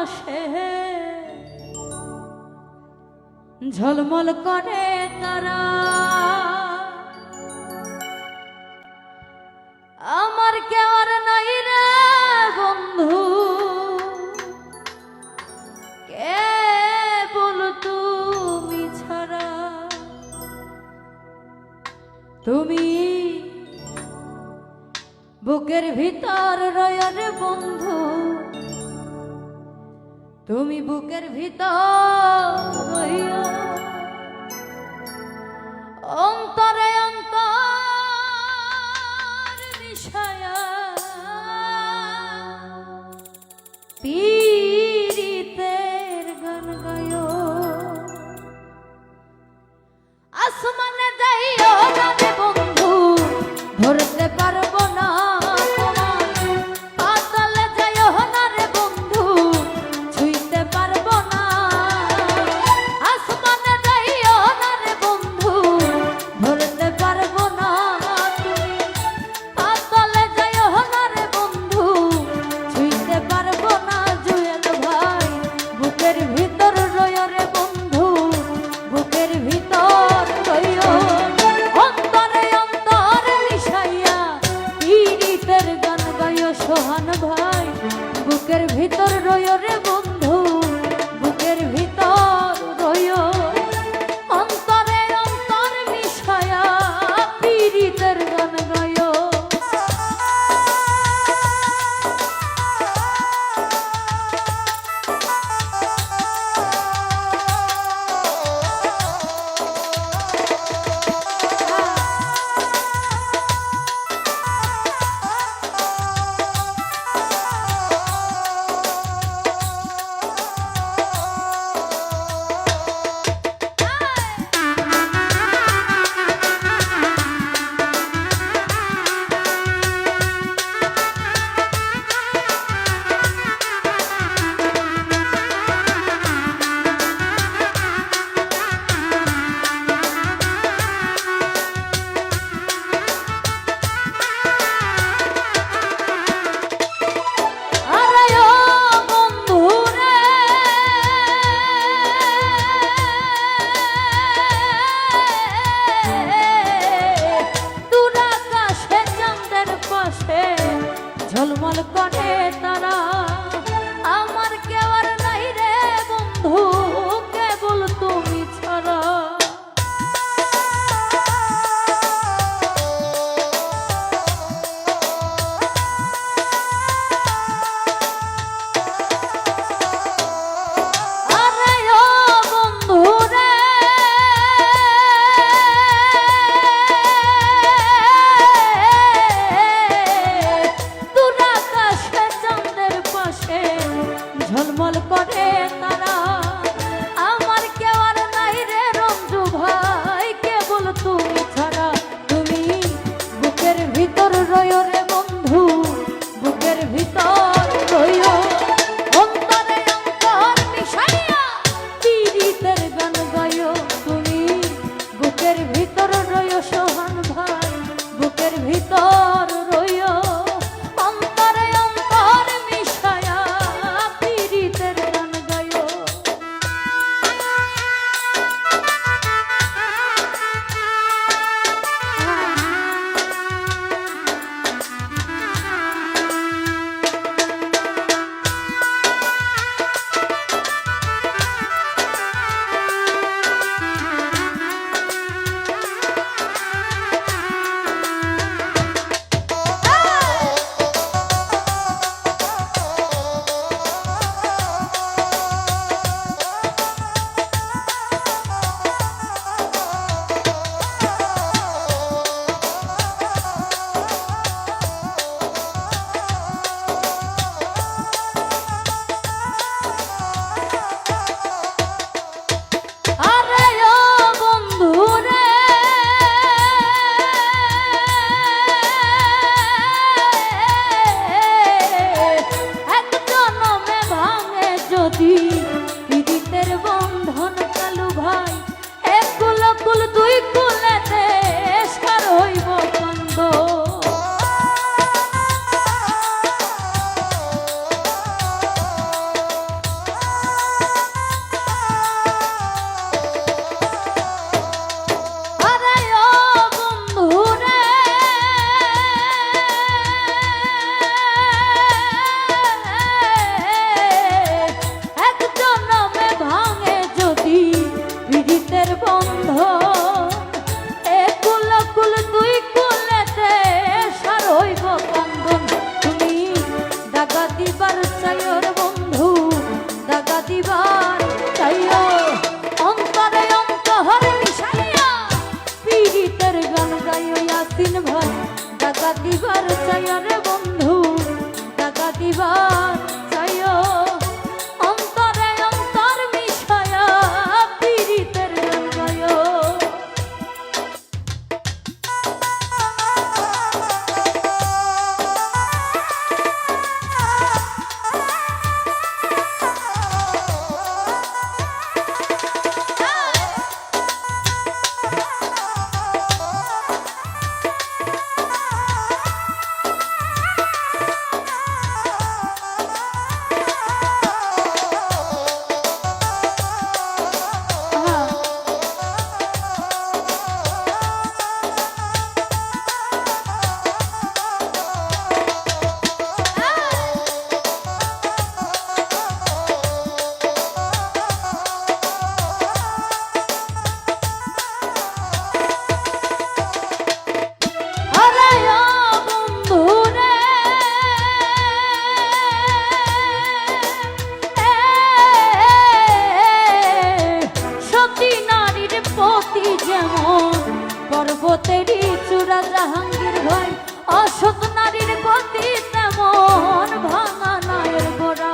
আকাশে ঝলমল করে তারা, আমার কেউ আর নাই রে বন্ধু, কেবল তুমি ছাড়া। তুমি বুকের ভিতর রয় রে বন্ধু, তুমি বুকের ভিতর রইয়া, অন্তরে অন্তর মিশায়া পীড়িতের গান গায়। আসমানে যাইও না রে বন্ধু, ধরতে পারবো না তোমার, পাতালে যাইও না রে বন্ধু, ছুঁইতে পারবো না। আসমানে যাইও না রে বন্ধু, ধরতে পারবো না তুমি, পাতালে যাইও না রে বন্ধু, ছুঁইতে পারবো না। জুয়েল ভাই বুকের ভিতর রয় রে বন্ধু, বুকের ভিতর রয়, অন্তরে অন্তর মিশাইয়া পীড়িতের গান গায়। সোহান ভাই বুকের ভিতর রয় রে বন্ধু, বুকের ভিতর রয়, অন্তরে অন্তর মিশায়া পীড়িতের গান গায়। ঝলমল করে তারা, আমার কেউ আর নাই রে বন্ধু, কেবল তুমি ছাড়া। আরে ও বন্ধু রে, ঝলমল করে তারা, আমার কেউ আর নাই রে রঞ্জু ভাই, কেবল তুমি ছাড়া। তুমি বুকের ভিতর রয় রে বন্ধু, বুকের ভিতর রয়, অন্তরে অন্তর মিশাইয়া পীড়িতের গান গায়। তুমি বুকের ভিতর রয় সোহান ভাই, বুকের ভিতর রয়, অন্তরে অন্তর মিশায়া পীড়িতের গান গায়। চাইর বন্ধু দাগা দিবার চাইও অন্তরে অন্তর মিশাইয়া পীড়িতের গান গাইও ইয়াসিন ভাই দাগা দিবার চাইর বন্ধু দাগা দিবার চাইও অন্তরে অন্তর মিশাইয়া পীড়িতের গান গাইও পর্বতেরই চূড়া জাহাঙ্গীর ভাই অসৎ নারীর গতি তেমন ভাঙা নায়ের গোড়া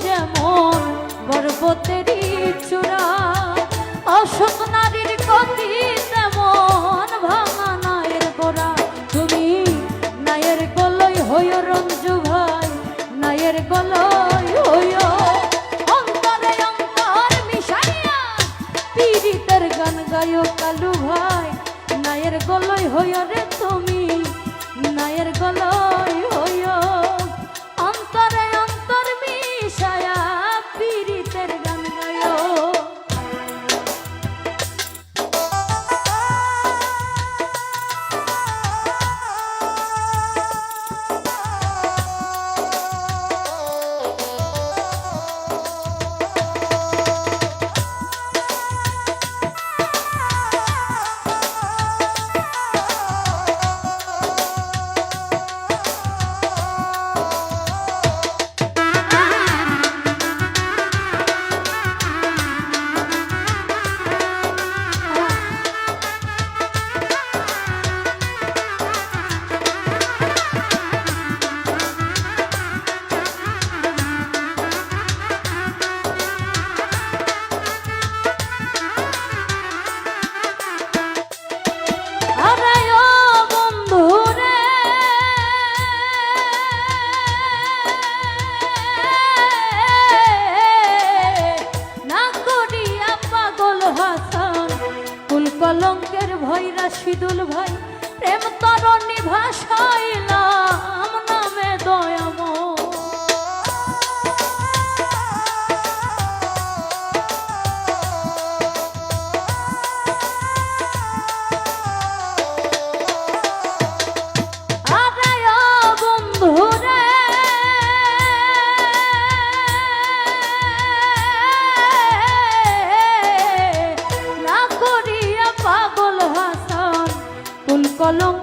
যেমন পর্বতেরই চূড়া অসৎ নারীর গতি তেমন ভাঙা নায়ের গোড়া তুমি নায়ের গলই হইও রঞ্জু ভাই নায়ের গলই হইও অন্তরে অন্তর মিশাইয়া পীড়িতের গান গাইও কালু ভাই নায়ের গলই হইও রে তুমি নায়ের গলই হইও অন্তরে অন্তর মিশায়া পীড়িতের গান গাইও কলঙ্কের ভয় রাশিদুল ভাই প্রেম তরণী ভাসাইলাম নামে দয়াম কলঙ্ক